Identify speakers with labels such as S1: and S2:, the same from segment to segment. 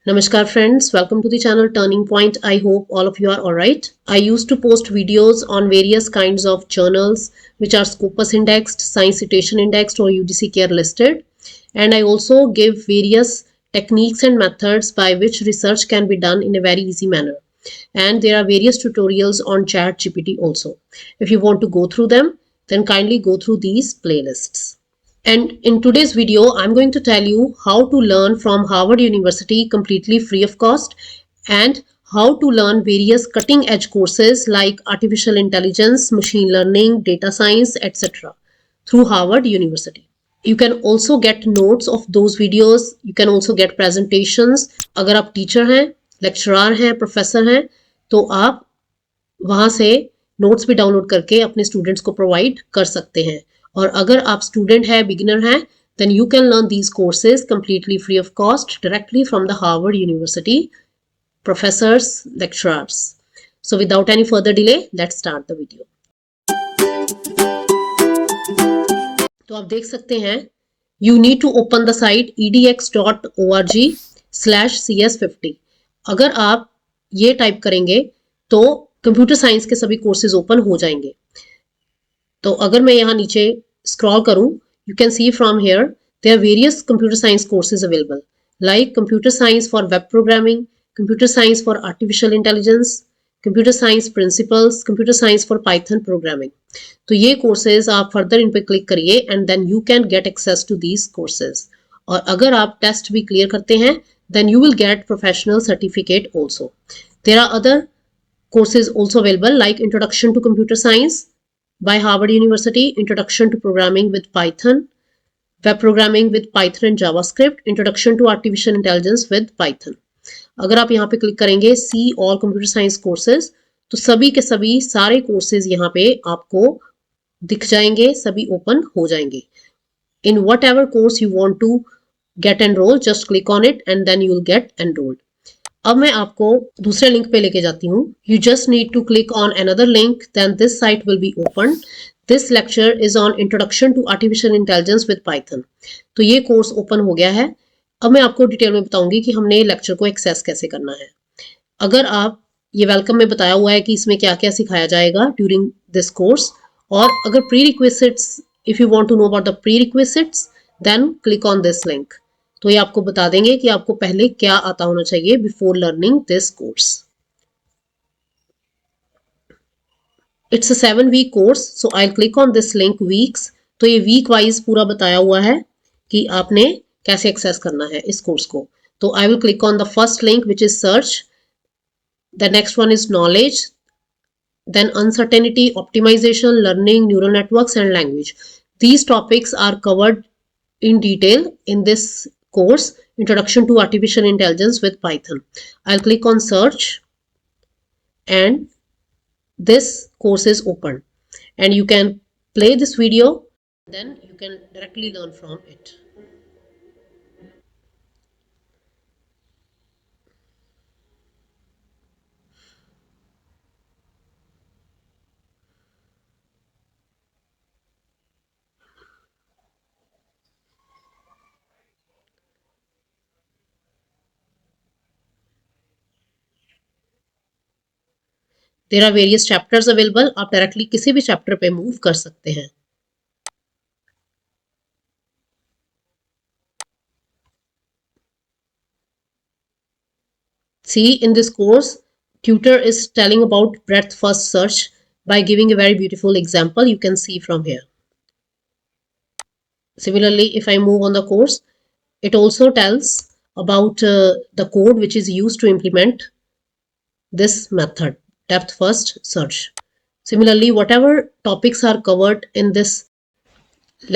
S1: Namaskar friends, welcome to the channel Turning Point. I hope all of you are alright. I used to post videos on various kinds of journals which are Scopus indexed, Science Citation indexed or UGC Care listed. And I also give various techniques and methods by which research can be done in a very easy manner. And there are various tutorials on ChatGPT also. If you want to go through them, then kindly go through these playlists. And in today's video, I'm going to tell you how to learn from Harvard University completely free of cost and how to learn various cutting edge courses like artificial intelligence, machine learning, data science, etc. through Harvard University. You can also get notes of those videos. You can also get presentations. अगर आप teacher हैं, lecturer हैं, professor हैं, तो आप वहां से notes भी डाउनलोड करके अपने स्टूडेंट्स को प्रोवाइड कर सकते हैं. और अगर आप स्टूडेंट है, बिगिनर हैं, then you can learn these courses completely free of cost directly from the Harvard University professors, lecturers. So without any further delay, let's start the video. तो आप देख सकते हैं, you need to open the site edx.org/cs50. अगर आप ये type करेंगे तो कंप्यूटर साइंस के सभी कोर्सेज ओपन हो जाएंगे. तो अगर मैं यहाँ नीचे स्क्रॉल करूं, you can see from here there are various computer science courses available like computer science for web programming, computer science for artificial intelligence, computer science principles, computer science for Python programming. तो ये courses आप further इन पे click करिए and then you can get access to these courses. और अगर आप test भी क्लियर करते हैं then you will get professional certificate also. There are other courses also available like Introduction to Computer Science by Harvard University, Introduction to Programming with Python, Web Programming with Python and JavaScript, Introduction to Artificial Intelligence with Python. अगर आप यहाँ पे click करेंगे See All Computer Science Courses, तो सभी के सभी सारे कोर्सेज यहाँ पे आपको दिख जाएंगे, सभी ओपन हो जाएंगे. In whatever course you want to get enrolled, just click on it and then you will get enrolled. अब मैं आपको दूसरे लिंक पे लेके जाती हूँ. You just need to click on another link then this site will be open. This lecture is on introduction to artificial intelligence with Python. तो ये कोर्स ओपन हो गया है. अब मैं आपको डिटेल में बताऊंगी कि हमने लेक्चर को एक्सेस कैसे करना है. अगर आप ये वेलकम में बताया हुआ है कि इसमें क्या क्या सिखाया जाएगा ड्यूरिंग दिस कोर्स, और अगर prerequisites, if you want to know about the prerequisites then click on this link. तो ये आपको बता देंगे कि आपको पहले क्या आता होना चाहिए before learning this course. It's a 7-week course, so I click on this link weeks. तो ये वीक वाइज पूरा बताया हुआ है कि आपने कैसे एक्सेस करना है इस कोर्स को. तो I will click on the first link which is search. The next one is knowledge, then uncertainty, optimisation, learning, neural networks and language. These topics are covered in detail in this course, Introduction to Artificial Intelligence with Python. I'll click on search and this course is open and you can play this video, then you can directly learn from it. There are various chapters available. आप directly किसी भी chapter पे move कर सकते हैं. See, in this course, tutor is telling about breadth first search by giving a very beautiful example. You can see from here. Similarly, if I move on the course, it also tells about the code which is used to implement this method, depth first search. Similarly, whatever topics are covered in this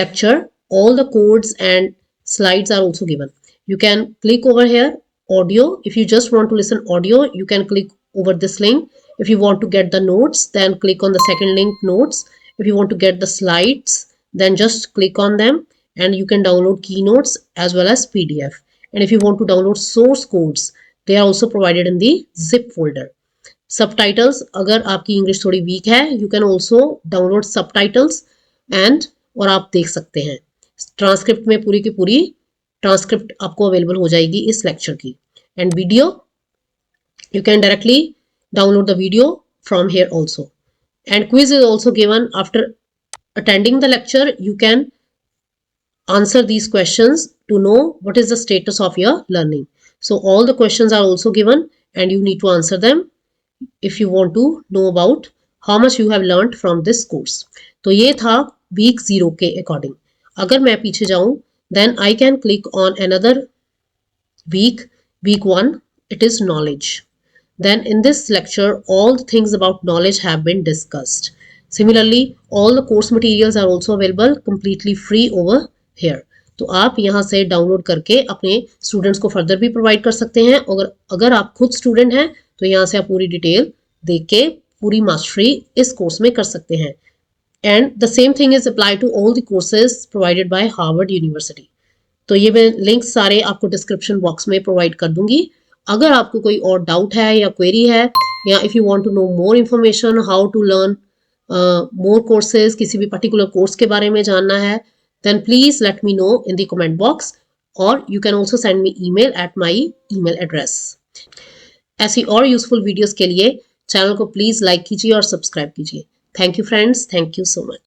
S1: lecture, all the codes and slides are also given. You can click over here audio. If you just want to listen audio, you can click over this link. If you want to get the notes, then click on the second link, notes. If you want to get the slides, then just click on them and you can download keynotes as well as PDF. And if you want to download source codes, they are also provided in the zip folder. Subtitles, अगर आपकी English थोड़ी week है, you can also download subtitles and और आप देख सकते हैं transcript में पूरी की पूरी ट्रांसक्रिप्ट आपको अवेलेबल हो जाएगी इस लेक्चर की. and video. You can directly download the video from here also. And quiz is also given after attending the lecture. You can answer these questions to know what is the status of your learning. So all the questions are also given and you need to answer them if you want to know about how much you have learned from this course. तो ये था week 0 के according. अगर मैं पीछे जाऊं then I can click on another week, week 1, it is knowledge. Then in this lecture, all the things about knowledge have been discussed. Similarly, all the course materials are also available completely free over here. तो आप यहाँ से download करके अपने students को further भी provide कर सकते हैं। अगर आप खुद स्टूडेंट हैं तो यहाँ से आप पूरी डिटेल देख के पूरी मास्टरी इस कोर्स में कर सकते हैं। And the same thing is apply to all the courses provided by Harvard University. तो ये मैं लिंक सारे आपको डिस्क्रिप्शन बॉक्स में प्रोवाइड कर दूंगी। अगर आपको कोई और डाउट है या क्वेरी है या if you want to know more information how to learn more courses, किसी भी पर्टिकुलर कोर्स के बारे में जानना है, then please let me know in the comment box और you can also send me email at my email address. ऐसी और यूजफुल वीडियोज़ के लिए चैनल को प्लीज़ लाइक कीजिए और सब्सक्राइब कीजिए। Thank you friends, thank you so much.